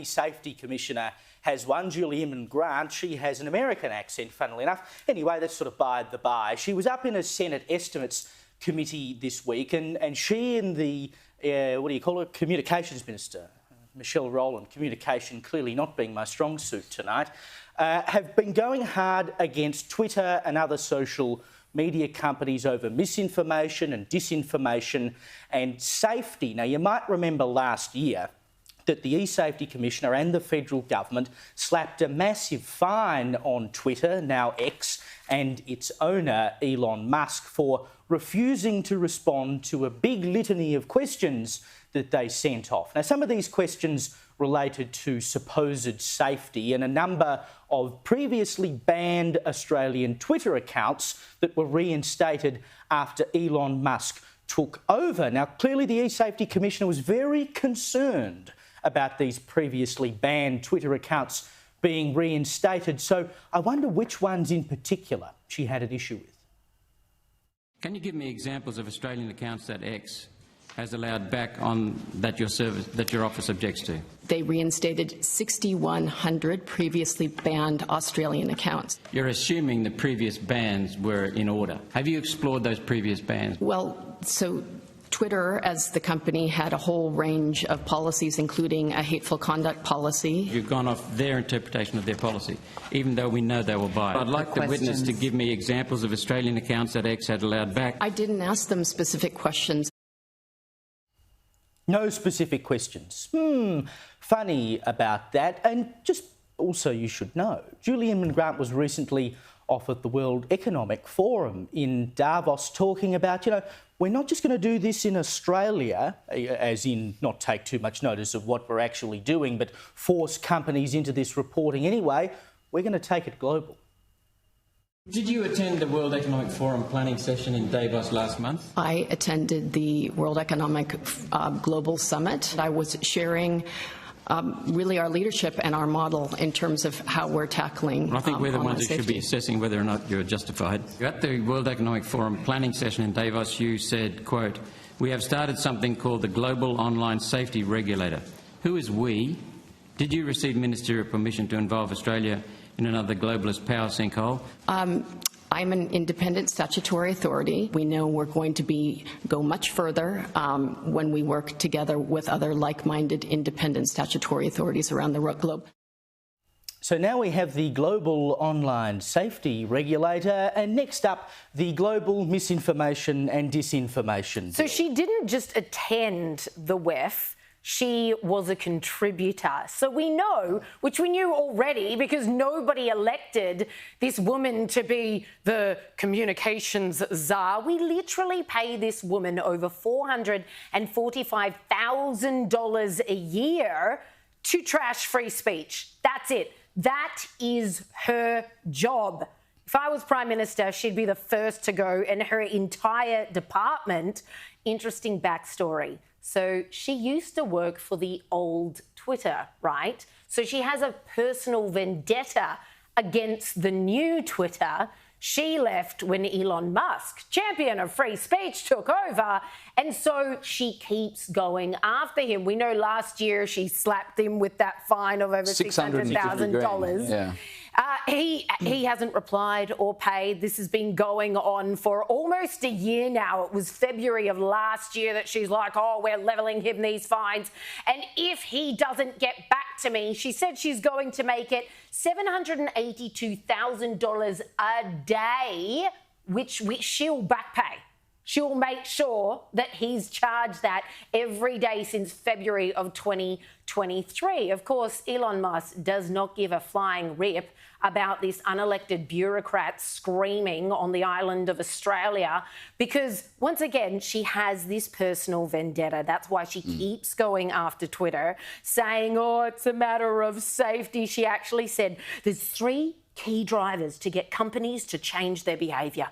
eSafety Commissioner has one, Julie Inman Grant. She has an American accent, funnily enough. Anyway, that's sort of by the by. She was up in a Senate Estimates Committee this week, and she and the, Communications Minister, Michelle Rowland, communication clearly not being my strong suit tonight, have been going hard against Twitter and other social media companies over misinformation and disinformation and safety. Now, you might remember last year that the eSafety Commissioner and the federal government slapped a massive fine on Twitter, now X, and its owner, Elon Musk, for refusing to respond to a big litany of questions that they sent off. Now, some of these questions related to supposed safety and a number of previously banned Australian Twitter accounts that were reinstated after Elon Musk took over. Now, clearly the eSafety Commissioner was very concerned about these previously banned Twitter accounts being reinstated. So I wonder which ones in particular she had an issue with. Can you give me examples of Australian accounts that X has allowed back on that your office objects to? They reinstated 6,100 previously banned Australian accounts. You're assuming the previous bans were in order. Have you explored those previous bans? Well, so Twitter, as the company, had a whole range of policies, including a hateful conduct policy. You've gone off their interpretation of their policy, even though we know they were biased. I'd like the witness to give me examples of Australian accounts that X had allowed back. I didn't ask them specific questions. No specific questions. Funny about that. And just also you should know, Julie Inman Grant was recently off at the World Economic Forum in Davos talking about, we're not just going to do this in Australia, as in not take too much notice of what we're actually doing, but force companies into this reporting anyway. We're going to take it global. Did you attend the World Economic Forum planning session in Davos last month? I attended the World Economic Global Summit. I was sharing really our leadership and our model in terms of how we're tackling I think we're the ones who safety. should be assessing whether or not you're justified. At the World Economic Forum planning session in Davos, you said, quote, "We have started something called the Global Online Safety Regulator." Who is we? Did you receive ministerial permission to involve Australia in another globalist power sinkhole? I'm an independent statutory authority. We know we're going to go much further when we work together with other like-minded independent statutory authorities around the globe. So now we have the Global Online Safety Regulator, and next up, the Global Misinformation and Disinformation. So she didn't just attend the WEF. She was a contributor. So we know, which we knew already because nobody elected this woman to be the communications czar. We literally pay this woman over $445,000 a year to trash free speech. That's it. That is her job. If I was Prime Minister, she'd be the first to go, and her entire department. Interesting backstory. So she used to work for the old Twitter, right? So she has a personal vendetta against the new Twitter. She left when Elon Musk, champion of free speech, took over, and so she keeps going after him. We know last year she slapped him with that fine of over $600,000. Yeah. He hasn't replied or paid. This has been going on for almost a year now. It was February of last year that she's like, oh, we're levelling him these fines. And if he doesn't get back to me, she said she's going to make it $782,000 a day, which she'll back pay. She'll make sure that he's charged that every day since February of 2023. Of course, Elon Musk does not give a flying rip about this unelected bureaucrat screaming on the island of Australia because, once again, she has this personal vendetta. That's why she keeps going after Twitter, saying, oh, it's a matter of safety. She actually said there's 3 key drivers to get companies to change their behaviour: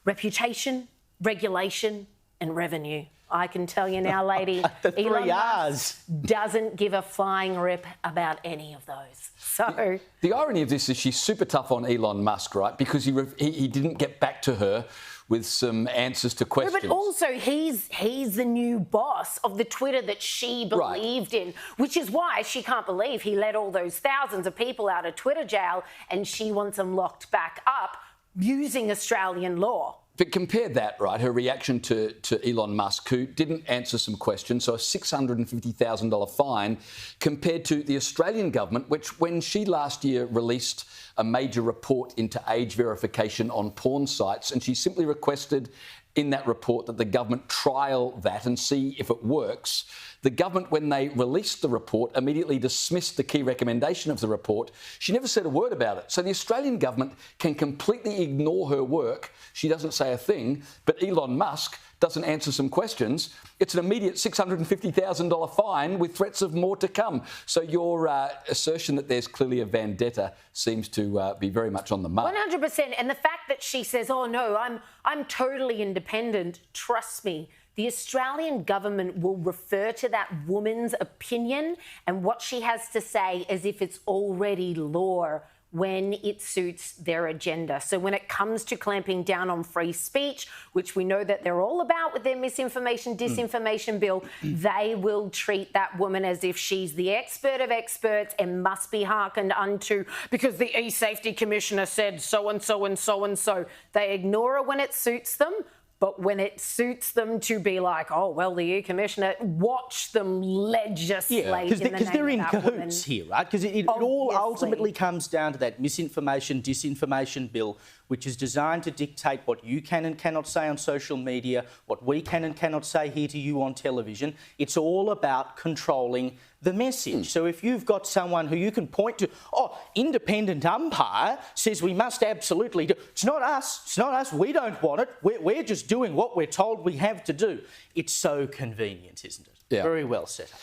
reputation, regulation and revenue. I can tell you now, lady, The three Elon Rs. Musk doesn't give a flying rip about any of those. So the irony of this is she's super tough on Elon Musk, right? Because he didn't get back to her with some answers to questions. But also, he's the new boss of the Twitter that she believed in, which is why she can't believe he let all those thousands of people out of Twitter jail and she wants them locked back up using Australian law. But compare that, right, her reaction to Elon Musk, who didn't answer some questions, so a $650,000 fine, compared to the Australian government, which when she last year released a major report into age verification on porn sites, and she simply requested in that report that the government trial that and see if it works. The government, when they released the report, immediately dismissed the key recommendation of the report. She never said a word about it. So the Australian government can completely ignore her work. She doesn't say a thing, but Elon Musk doesn't answer some questions. It's an immediate $650,000 fine with threats of more to come. So your assertion that there's clearly a vendetta seems to be very much on the mark. 100%. And the fact that she says, oh, no, I'm totally independent, trust me, the Australian government will refer to that woman's opinion and what she has to say as if it's already law when it suits their agenda. So when it comes to clamping down on free speech, which we know that they're all about with their misinformation, disinformation bill, they will treat that woman as if she's the expert of experts and must be hearkened unto because the eSafety Commissioner said so-and-so and so-and-so. They ignore her when it suits them. But when it suits them to be like, oh, well, the EU Commissioner, watch them legislate because they're in cahoots here, right? Because it all ultimately comes down to that misinformation, disinformation bill, which is designed to dictate what you can and cannot say on social media, what we can and cannot say here to you on television. It's all about controlling the message. So if you've got someone who you can point to, oh, independent umpire says we must absolutely do. It's not us, we don't want it. We're just doing what we're told we have to do. It's so convenient, isn't it? Yeah. Very well set up.